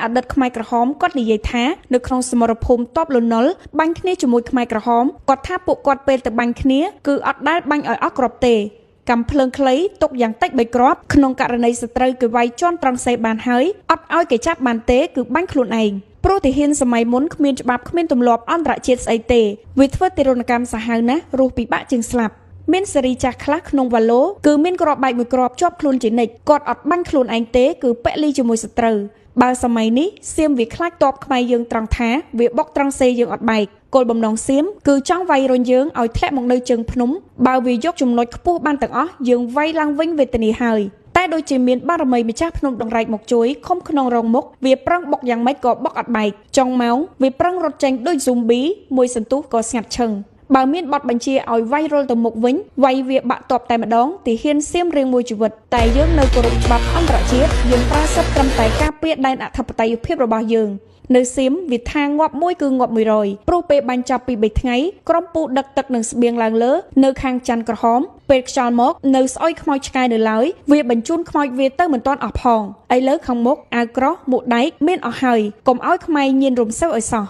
អតីតខ្មែរក្រហមគាត់និយាយថានៅក្នុងសមរភូមិតបលន់នល់បាញ់គ្នាជាមួយខ្មែរក្រហមគាត់ថាពួកគាត់ពេលទៅបាញ់គ្នាគឺអត់ដែលបាញ់ឲ្យអស់គ្រាប់ទេកំភ្លើងខ្លីទុកយ៉ាងតិច3គ្រាប់ក្នុងករណីសត្រូវគេវាយជន់ត្រង់សេះបានហើយអត់ឲ្យគេចាប់បានទេគឺបាញ់ខ្លួនឯងព្រោះទាហានសម័យមុនគ្មានច្បាប់គ្មានទម្លាប់អន្តរជាតិស្អីទេវាធ្វើទារុណកម្មសាហាវណាស់រស់ពិបាកជាងស្លាប់មានសេរីចាស់ខ្លះក្នុងវ៉ាឡូគឺមានគ្រាប់បែកមួយគ្រាប់ជាប់ខ្លួនជានិច្ចគាត់អត់បាញ់ខ្លួនឯងទេគឺពលីជាមួយសត្រូវបើសម័យនេះសៀមវាខ្លាចតបខ្មែរយើងត្រង់ថាវាបុកត្រង់សេយើងអត់បែកគោលបំណងសៀមគឺចង់វាយរុញយើងឲ្យធ្លាក់មកនៅជើងភ្នំបើវាយកចំណុចខ្ពស់បានទាំងអស់យើងវាយឡើងវិញវេទនាហើយតែដូចជាមានបារមីម្ចាស់ភ្នំដងរែកមកជួយខំក្នុងរងមុខវាប្រឹងបុកយ៉ាងម៉េចក៏បុកអត់បែកចុងម៉ោងវាប្រឹងរត់ចេញដូច zombie មួយសន្ទុះក៏ស្ងាត់ឈឹងបើមានបទបញ្ជាឲ្យវាយរុលទៅមុខវិញវាយវាបាក់តបតែម្ដងទីហ៊ានសៀមរៀងមួយជីវិតតែយើងនៅគោរពច្បាប់អន្តរជាតិយើងប្រើសិទ្ធិត្រឹមតែការពារដែនអធិបតេយ្យភាពរបស់យើងនៅសៀមវាថាងាប់មួយគឺងាប់100ព្រោះពេលបាញ់ចាប់ពី3ថ្ងៃក្រុមពូដឹកទឹកនឹងស្បៀងឡើងលើនៅខាងច័ន្ទក្រហមពេលខ្យល់មកនៅស្អុយខ្មោចឆ្កែនៅឡើយវាបញ្ជូនខ្មោចវាទៅមិនទាន់អស់ផងឥឡូវខាងមុខអាវក្រោះមួកដែកមានអស់ហើយកុំឲ្យខ្មែរញៀនរំសើឲ្យសោះ